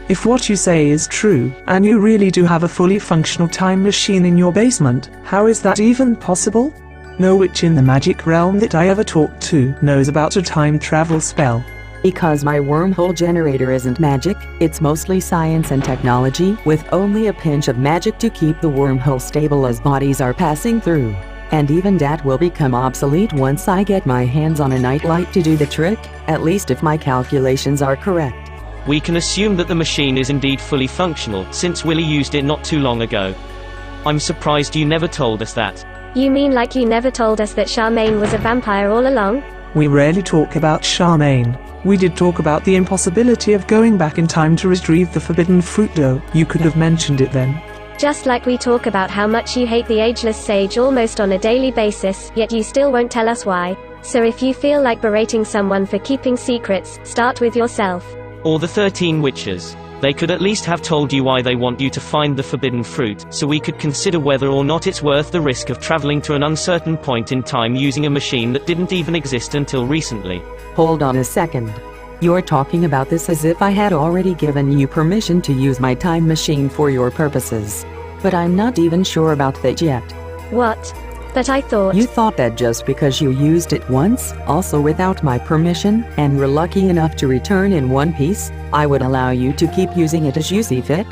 If what you say is true, and you really do have a fully functional time machine in your basement, how is that even possible? No witch in the magic realm that I ever talked to knows about a time travel spell. Because my wormhole generator isn't magic, it's mostly science and technology, with only a pinch of magic to keep the wormhole stable as bodies are passing through. And even that will become obsolete once I get my hands on a nightlight to do the trick, at least if my calculations are correct. We can assume that the machine is indeed fully functional, since Willie used it not too long ago. I'm surprised you never told us that. You mean like you never told us that Charmaine was a vampire all along? We rarely talk about Charmaine. We did talk about the impossibility of going back in time to retrieve the forbidden fruit though. You could have mentioned it then. Just like we talk about how much you hate the ageless sage almost on a daily basis, yet you still won't tell us why. So if you feel like berating someone for keeping secrets, start with yourself. Or the 13 witches. They could at least have told you why they want you to find the forbidden fruit, so we could consider whether or not it's worth the risk of traveling to an uncertain point in time using a machine that didn't even exist until recently. Hold on a second. You're talking about this as if I had already given you permission to use my time machine for your purposes. But I'm not even sure about that yet. What? But I thought… You thought that just because you used it once, also without my permission, and were lucky enough to return in one piece, I would allow you to keep using it as you see fit?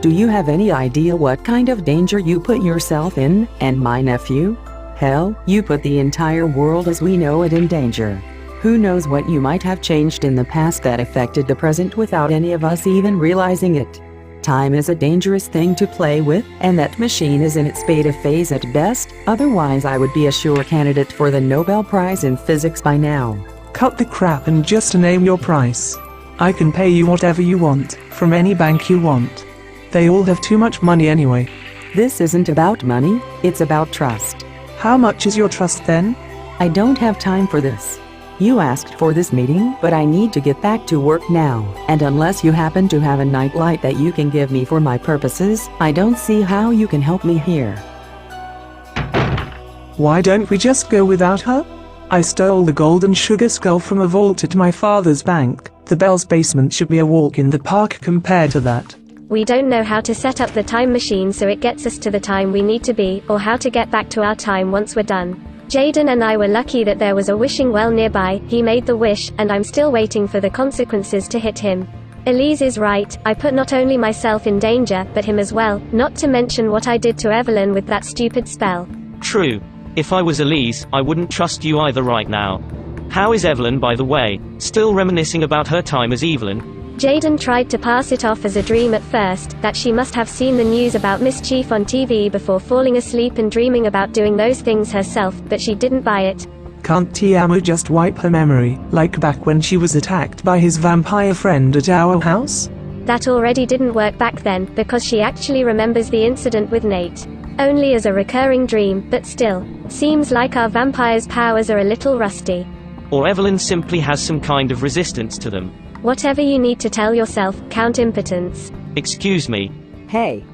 Do you have any idea what kind of danger you put yourself in, and my nephew? Hell, you put the entire world as we know it in danger. Who knows what you might have changed in the past that affected the present without any of us even realizing it. Time is a dangerous thing to play with, and that machine is in its beta phase at best, otherwise I would be a sure candidate for the Nobel Prize in Physics by now. Cut the crap and just name your price. I can pay you whatever you want, from any bank you want. They all have too much money anyway. This isn't about money, it's about trust. How much is your trust then? I don't have time for this. You asked for this meeting, but I need to get back to work now, and unless you happen to have a nightlight that you can give me for my purposes, I don't see how you can help me here. Why don't we just go without her? I stole the golden sugar skull from a vault at my father's bank. The Bell's basement should be a walk in the park compared to that. We don't know how to set up the time machine so it gets us to the time we need to be, or how to get back to our time once we're done. Jaden and I were lucky that there was a wishing well nearby. He made the wish, and I'm still waiting for the consequences to hit him. Elise is right, I put not only myself in danger, but him as well, not to mention what I did to Evelyn with that stupid spell. True. If I was Elise, I wouldn't trust you either right now. How is Evelyn, by the way? Still reminiscing about her time as Evelyn? Jaden tried to pass it off as a dream at first, that she must have seen the news about mischief on TV before falling asleep and dreaming about doing those things herself, but she didn't buy it. Can't Tiamu just wipe her memory, like back when she was attacked by his vampire friend at our house? That already didn't work back then, because she actually remembers the incident with Nate. Only as a recurring dream, but still. Seems like our vampire's powers are a little rusty. Or Evelyn simply has some kind of resistance to them. Whatever you need to tell yourself, Count Impotence. Excuse me. Hey.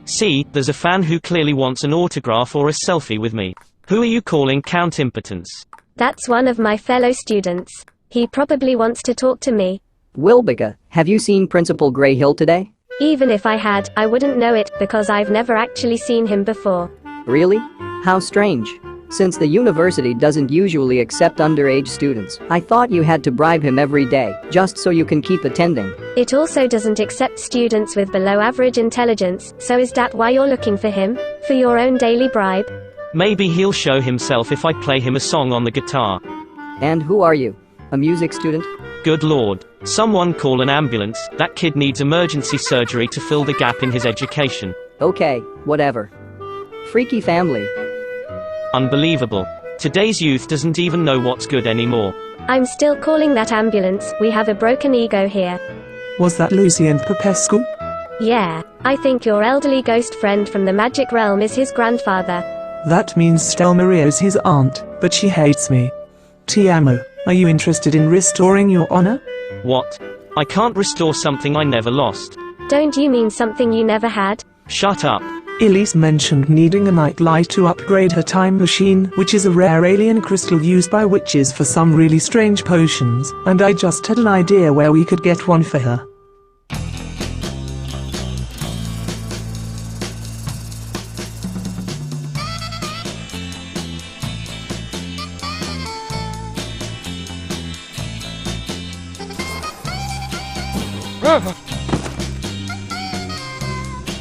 See, there's a fan who clearly wants an autograph or a selfie with me. Who are you calling Count Impotence? That's one of my fellow students. He probably wants to talk to me. Wilbiga, have you seen Principal Grayhill today? Even if I had, I wouldn't know it, because I've never actually seen him before. Really? How strange. Since the university doesn't usually accept underage students, I thought you had to bribe him every day, just so you can keep attending. It also doesn't accept students with below average intelligence, so is that why you're looking for him? For your own daily bribe? Maybe he'll show himself if I play him a song on the guitar. And who are you? A music student? Good lord. Someone call an ambulance, that kid needs emergency surgery to fill the gap in his education. Okay, whatever. Freaky family. Unbelievable. Today's youth doesn't even know what's good anymore. I'm still calling that ambulance, we have a broken ego here. Was that Lucien Popescu? Yeah, I think your elderly ghost friend from the magic realm is his grandfather. That means Stelmaria is his aunt, but she hates me. Tiamu, are you interested in restoring your honor? What? I can't restore something I never lost. Don't you mean something you never had? Shut up. Elise mentioned needing a nightlight to upgrade her time machine, which is a rare alien crystal used by witches for some really strange potions, and I just had an idea where we could get one for her.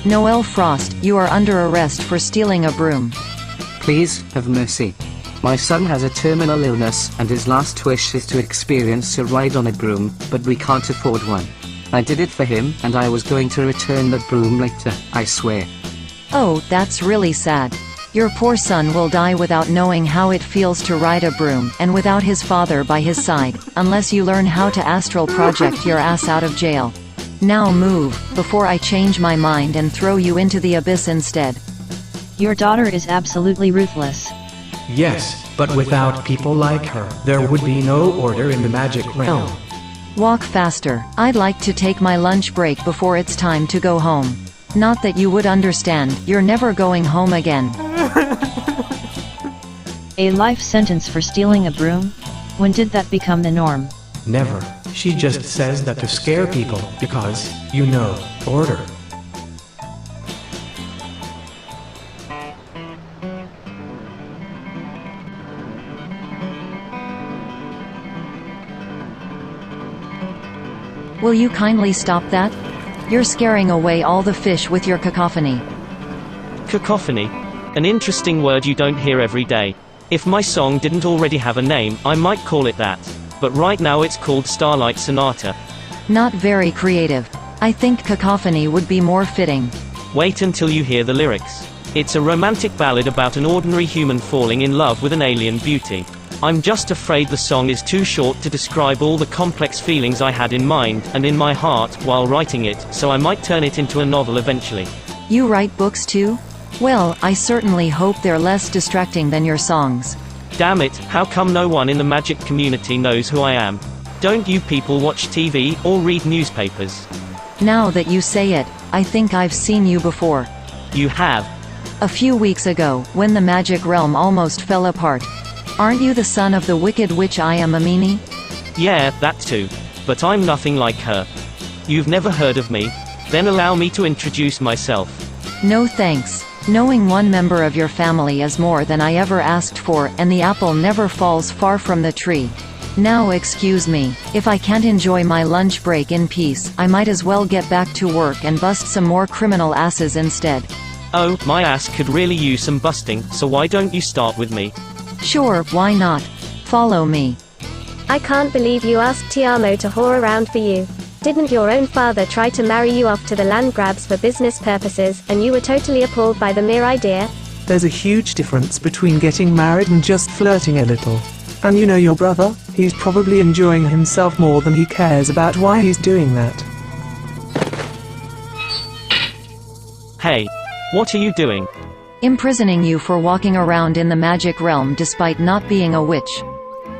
Noel Frost, you are under arrest for stealing a broom. Please, have mercy. My son has a terminal illness and his last wish is to experience a ride on a broom, but we can't afford one. I did it for him and I was going to return the broom later, I swear. Oh, that's really sad. Your poor son will die without knowing how it feels to ride a broom, and without his father by his side, unless you learn how to astral project your ass out of jail. Now move, before I change my mind and throw you into the abyss instead. Your daughter is absolutely ruthless. Yes, but without people like her, there would be no order in the magic realm. Walk faster, I'd like to take my lunch break before it's time to go home. Not that you would understand, you're never going home again. A life sentence for stealing a broom? When did that become the norm? Never. She just says that to scare people, because, you know, order. Will you kindly stop that? You're scaring away all the fish with your cacophony. Cacophony? An interesting word you don't hear every day. If my song didn't already have a name, I might call it that. But right now it's called Starlight Sonata. Not very creative. I think cacophony would be more fitting. Wait until you hear the lyrics. It's a romantic ballad about an ordinary human falling in love with an alien beauty. I'm just afraid the song is too short to describe all the complex feelings I had in mind and in my heart while writing it, so I might turn it into a novel eventually. You write books too? Well, I certainly hope they're less distracting than your songs. Damn it, how come no one in the magic community knows who I am? Don't you people watch TV or read newspapers? Now that you say it, I think I've seen you before. You have. A few weeks ago, when the magic realm almost fell apart. Aren't you the son of the wicked witch Ayamamini? Yeah, that too. But I'm nothing like her. You've never heard of me? Then allow me to introduce myself. No thanks. Knowing one member of your family is more than I ever asked for, and the apple never falls far from the tree. Now excuse me, if I can't enjoy my lunch break in peace, I might as well get back to work and bust some more criminal asses instead. Oh, my ass could really use some busting, so why don't you start with me? Sure, why not? Follow me. I can't believe you asked Tiamo to whore around for you. Didn't your own father try to marry you off to the land grabs for business purposes, and you were totally appalled by the mere idea? There's a huge difference between getting married and just flirting a little. And you know your brother, he's probably enjoying himself more than he cares about why he's doing that. Hey. What are you doing? Imprisoning you for walking around in the magic realm despite not being a witch.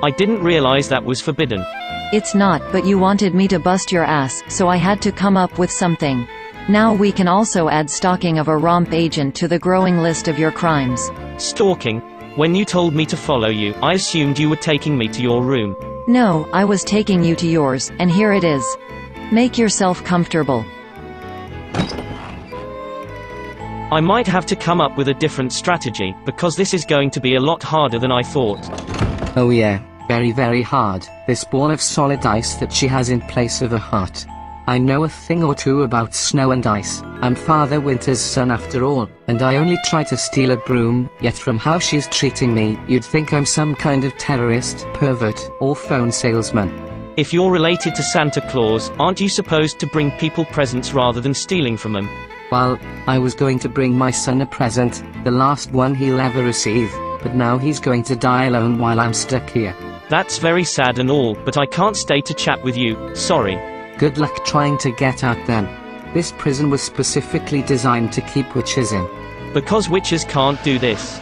I didn't realize that was forbidden. It's not, but you wanted me to bust your ass, so I had to come up with something. Now we can also add stalking of a romp agent to the growing list of your crimes. Stalking? When you told me to follow you, I assumed you were taking me to your room. No, I was taking you to yours, and here it is. Make yourself comfortable. I might have to come up with a different strategy, because this is going to be a lot harder than I thought. Oh yeah, very very hard, this ball of solid ice that she has in place of a heart. I know a thing or two about snow and ice. I'm Father Winter's son after all, and I only try to steal a broom, yet from how she's treating me, you'd think I'm some kind of terrorist, pervert, or phone salesman. If you're related to Santa Claus, aren't you supposed to bring people presents rather than stealing from them? Well, I was going to bring my son a present, the last one he'll ever receive, but now he's going to die alone while I'm stuck here. That's very sad and all, but I can't stay to chat with you, sorry. Good luck trying to get out then. This prison was specifically designed to keep witches in. Because witches can't do this.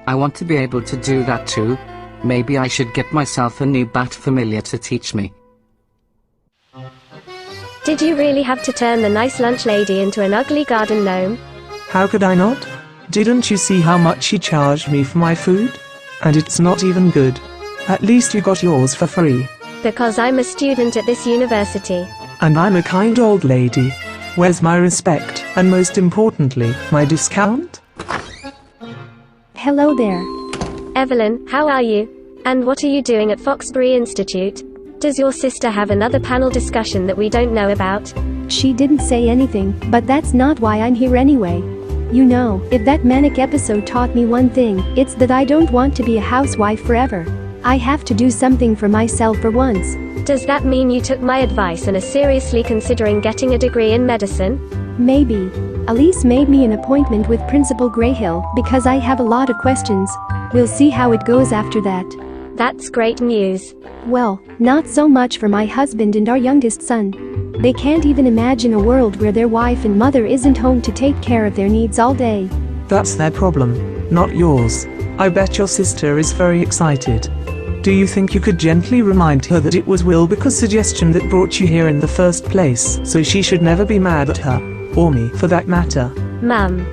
I want to be able to do that too. Maybe I should get myself a new bat familiar to teach me. Did you really have to turn the nice lunch lady into an ugly garden gnome? How could I not? Didn't you see how much she charged me for my food? And it's not even good. At least you got yours for free. Because I'm a student at this university. And I'm a kind old lady. Where's my respect, and most importantly, my discount? Hello there. Evelyn, how are you? And what are you doing at Foxbury Institute? Does your sister have another panel discussion that we don't know about? She didn't say anything, but that's not why I'm here anyway. You know, if that manic episode taught me one thing, it's that I don't want to be a housewife forever. I have to do something for myself for once. Does that mean you took my advice and are seriously considering getting a degree in medicine? Maybe. Elise made me an appointment with Principal Grayhill because I have a lot of questions. We'll see how it goes after that. That's great news. Well, not so much for my husband and our youngest son. They can't even imagine a world where their wife and mother isn't home to take care of their needs all day. That's their problem, not yours. I bet your sister is very excited. Do you think you could gently remind her that it was Wilbeca's suggestion that brought you here in the first place, so she should never be mad at her? Or me, for that matter. Mum.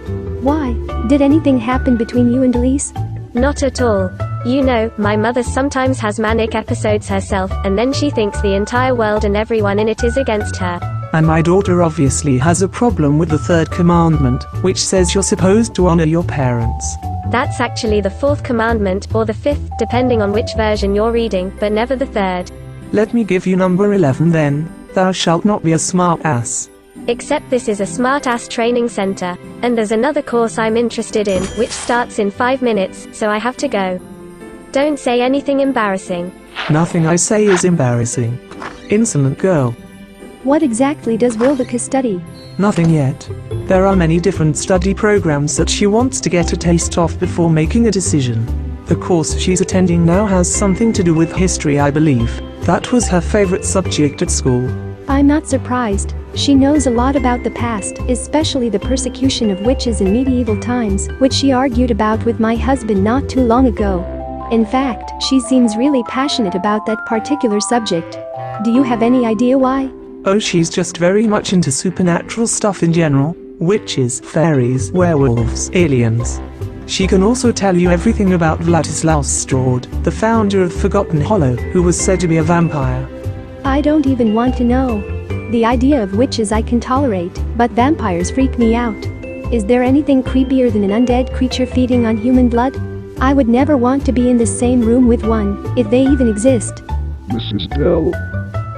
Why? Did anything happen between you and Elise? Not at all. You know, my mother sometimes has manic episodes herself, and then she thinks the entire world and everyone in it is against her. And my daughter obviously has a problem with the third commandment, which says you're supposed to honor your parents. That's actually the fourth commandment, or the fifth, depending on which version you're reading, but never the third. Let me give you number 11 then. Thou shalt not be a smart ass. Except this is a smart-ass training center, and there's another course I'm interested in, which starts in 5 minutes, so I have to go. Don't say anything embarrassing. Nothing I say is embarrassing. Insolent girl. What exactly does Wilbeca study? Nothing yet. There are many different study programs that she wants to get a taste of before making a decision. The course she's attending now has something to do with history, I believe. That was her favorite subject at school. I'm not surprised. She knows a lot about the past, especially the persecution of witches in medieval times, which she argued about with my husband not too long ago. In fact, she seems really passionate about that particular subject. Do you have any idea why? Oh, she's just very much into supernatural stuff in general. Witches, fairies, werewolves, aliens. She can also tell you everything about Vladislaus Strahd, the founder of Forgotten Hollow, who was said to be a vampire. I don't even want to know. The idea of witches I can tolerate, but vampires freak me out. Is there anything creepier than an undead creature feeding on human blood? I would never want to be in the same room with one, if they even exist. Mrs. Bell.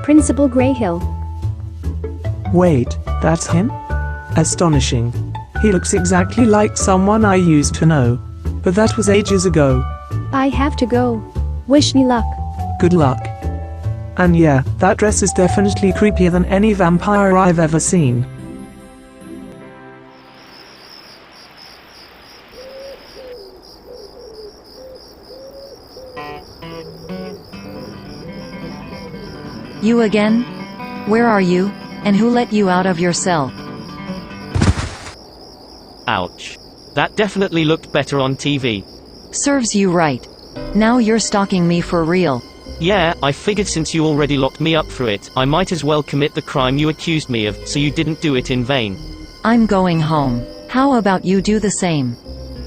Principal Grayhill. Wait, that's him? Astonishing. He looks exactly like someone I used to know. But that was ages ago. I have to go. Wish me luck. Good luck. And yeah, that dress is definitely creepier than any vampire I've ever seen. You again? Where are you? And who let you out of your cell? Ouch. That definitely looked better on TV. Serves you right. Now you're stalking me for real. Yeah, I figured since you already locked me up for it, I might as well commit the crime you accused me of, so you didn't do it in vain. I'm going home. How about you do the same?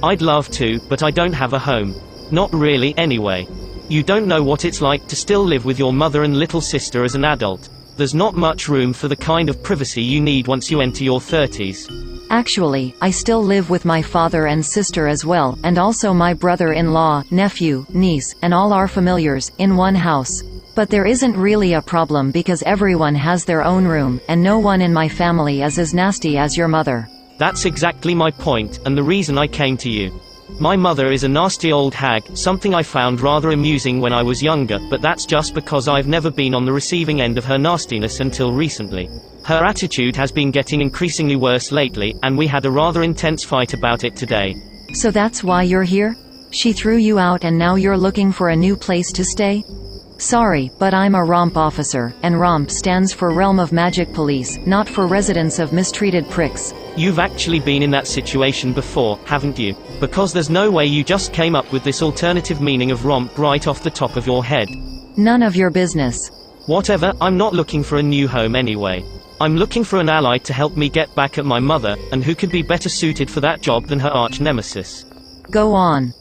I'd love to, but I don't have a home. Not really, anyway. You don't know what it's like to still live with your mother and little sister as an adult. There's not much room for the kind of privacy you need once you enter your 30s. Actually, I still live with my father and sister as well, and also my brother-in-law, nephew, niece, and all our familiars, in one house. But there isn't really a problem because everyone has their own room, and no one in my family is as nasty as your mother. That's exactly my point, and the reason I came to you. My mother is a nasty old hag, something I found rather amusing when I was younger, but that's just because I've never been on the receiving end of her nastiness until recently. Her attitude has been getting increasingly worse lately, and we had a rather intense fight about it today. So that's why you're here? She threw you out and now you're looking for a new place to stay? Sorry, but I'm a ROMP officer, and ROMP stands for Realm of Magic Police, not for Residents of Mistreated Pricks. You've actually been in that situation before, haven't you? Because there's no way you just came up with this alternative meaning of ROMP right off the top of your head. None of your business. Whatever, I'm not looking for a new home anyway. I'm looking for an ally to help me get back at my mother, and who could be better suited for that job than her arch-nemesis? Go on.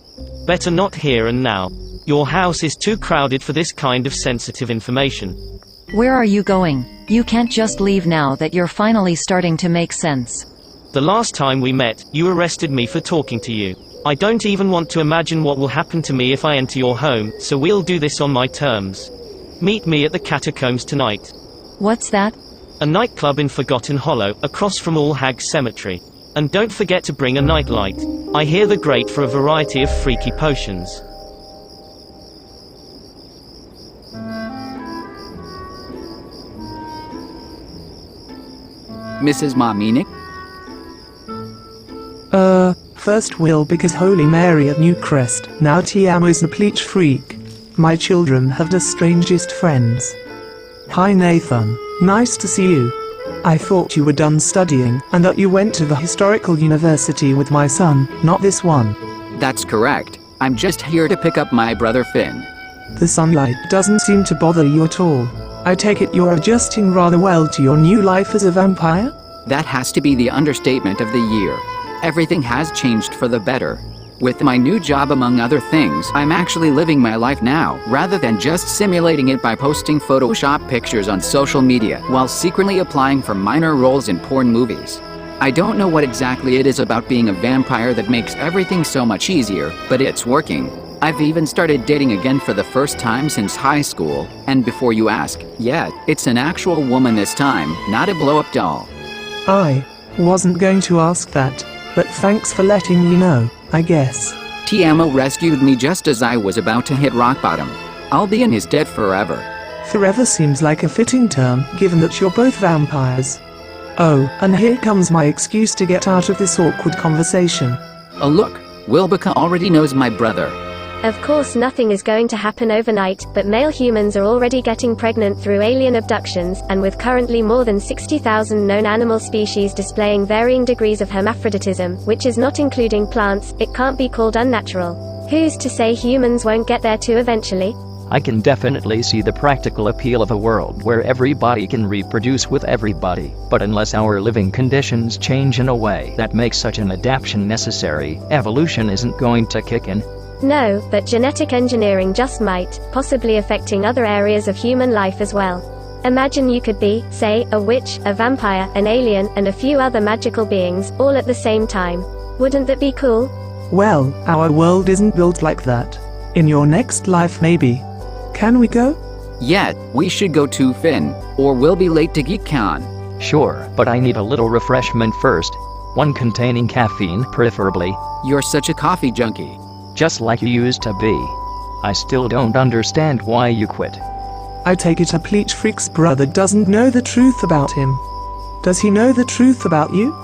Better not here and now. Your house is too crowded for this kind of sensitive information. Where are you going? You can't just leave now that you're finally starting to make sense. The last time we met, you arrested me for talking to you. I don't even want to imagine what will happen to me if I enter your home, so we'll do this on my terms. Meet me at the Catacombs tonight. What's that? A nightclub in Forgotten Hollow, across from All Hags Cemetery. And don't forget to bring a nightlight. I hear they're great for a variety of freaky potions. Mrs. Mominik? First Will because Holy Mary at Newcrest, now Tiamo's a bleach freak. My children have the strangest friends. Hi Nathan, nice to see you. I thought you were done studying, and that you went to the historical university with my son, not this one. That's correct. I'm just here to pick up my brother Finn. The sunlight doesn't seem to bother you at all. I take it you're adjusting rather well to your new life as a vampire? That has to be the understatement of the year. Everything has changed for the better. With my new job among other things, I'm actually living my life now, rather than just simulating it by posting Photoshop pictures on social media while secretly applying for minor roles in porn movies. I don't know what exactly it is about being a vampire that makes everything so much easier, but it's working. I've even started dating again for the first time since high school, and before you ask, yeah, it's an actual woman this time, not a blow-up doll. I wasn't going to ask that, but thanks for letting me know, I guess. Tiamo rescued me just as I was about to hit rock bottom. I'll be in his debt forever. Forever seems like a fitting term, given that you're both vampires. Oh, and here comes my excuse to get out of this awkward conversation. Oh look, Wilbeka already knows my brother. Of course nothing is going to happen overnight, but male humans are already getting pregnant through alien abductions, and with currently more than 60,000 known animal species displaying varying degrees of hermaphroditism, which is not including plants, it can't be called unnatural. Who's to say humans won't get there too eventually? I can definitely see the practical appeal of a world where everybody can reproduce with everybody, but unless our living conditions change in a way that makes such an adaptation necessary, evolution isn't going to kick in. No, but genetic engineering just might, possibly affecting other areas of human life as well. Imagine you could be, say, a witch, a vampire, an alien, and a few other magical beings, all at the same time. Wouldn't that be cool? Well, our world isn't built like that. In your next life maybe. Can we go? Yeah, we should go to Finn, or we'll be late to GeekCon. Sure, but I need a little refreshment first. One containing caffeine, preferably. You're such a coffee junkie. Just like you used to be. I still don't understand why you quit. I take it a bleach freak's brother doesn't know the truth about him. Does he know the truth about you?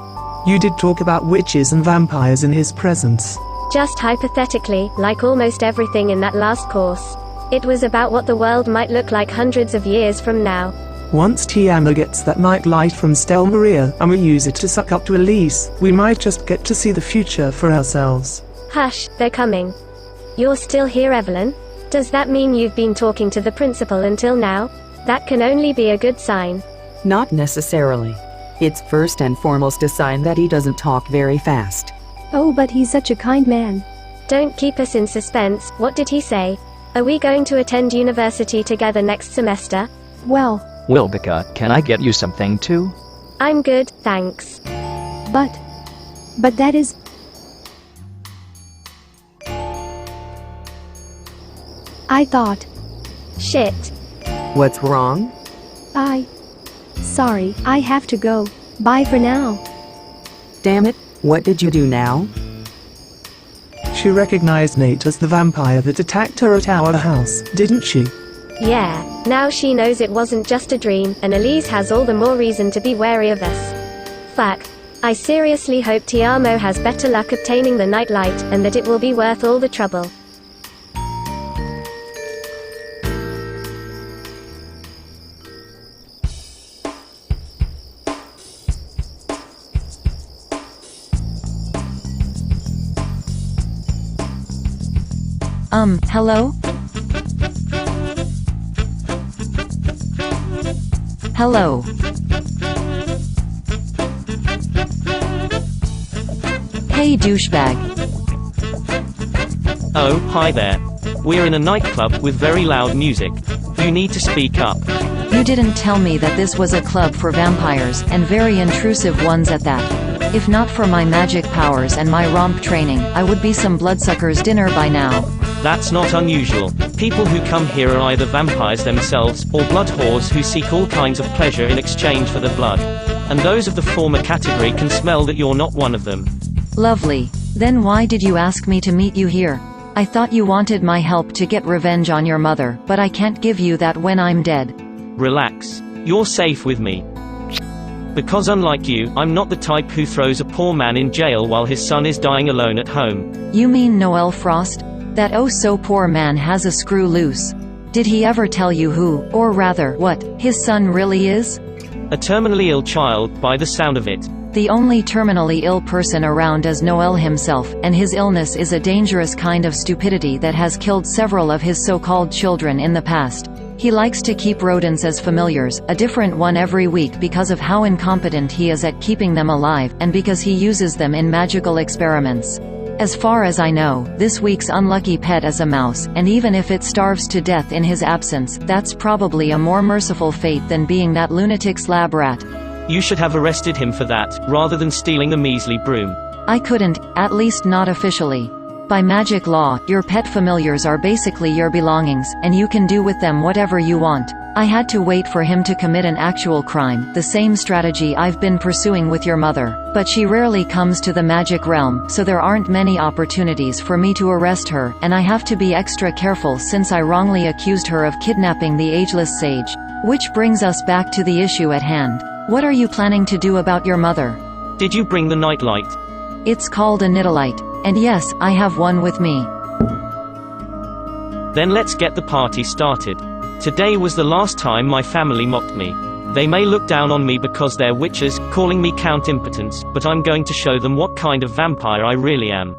You did talk about witches and vampires in his presence. Just hypothetically, like almost everything in that last course. It was about what the world might look like hundreds of years from now. Once Tiamo gets that night light from Stel Maria and we use it to suck up to Elise, we might just get to see the future for ourselves. Hush, they're coming. You're still here, Evelyn? Does that mean you've been talking to the principal until now? That can only be a good sign. Not necessarily. It's first and foremost a sign that he doesn't talk very fast. Oh, but he's such a kind man. Don't keep us in suspense. What did he say? Are we going to attend university together next semester? Well, Wilbeka, can I get you something too? I'm good, thanks. but that is... I thought... Shit. What's wrong? Sorry, I have to go. Bye for now. Damn it, what did you do now? She recognized Nate as the vampire that attacked her at our house, didn't she? Yeah, now she knows it wasn't just a dream, and Elise has all the more reason to be wary of us. Fuck. I seriously hope Tiamo has better luck obtaining the nightlight, and that it will be worth all the trouble. Hello? Hello. Hey, douchebag. Oh, hi there. We're in a nightclub with very loud music. You need to speak up. You didn't tell me that this was a club for vampires, and very intrusive ones at that. If not for my magic powers and my romp training, I would be some bloodsucker's dinner by now. That's not unusual. People who come here are either vampires themselves, or blood whores who seek all kinds of pleasure in exchange for their blood. And those of the former category can smell that you're not one of them. Lovely. Then why did you ask me to meet you here? I thought you wanted my help to get revenge on your mother, but I can't give you that when I'm dead. Relax. You're safe with me. Because unlike you, I'm not the type who throws a poor man in jail while his son is dying alone at home. You mean Noel Frost? That oh so poor man has a screw loose. Did he ever tell you who, or rather, what, his son really is? A terminally ill child, by the sound of it. The only terminally ill person around is Noel himself, and his illness is a dangerous kind of stupidity that has killed several of his so-called children in the past. He likes to keep rodents as familiars, a different one every week because of how incompetent he is at keeping them alive, and because he uses them in magical experiments. As far as I know, this week's unlucky pet is a mouse, and even if it starves to death in his absence, that's probably a more merciful fate than being that lunatic's lab rat. You should have arrested him for that, rather than stealing the measly broom. I couldn't, at least not officially. By magic law, your pet familiars are basically your belongings, and you can do with them whatever you want. I had to wait for him to commit an actual crime, the same strategy I've been pursuing with your mother. But she rarely comes to the magic realm, so there aren't many opportunities for me to arrest her, and I have to be extra careful since I wrongly accused her of kidnapping the ageless sage. Which brings us back to the issue at hand. What are you planning to do about your mother? Did you bring the nightlight? It's called a nidalite. And yes, I have one with me. Then let's get the party started. Today was the last time my family mocked me. They may look down on me because they're witches, calling me Count Impotence, but I'm going to show them what kind of vampire I really am.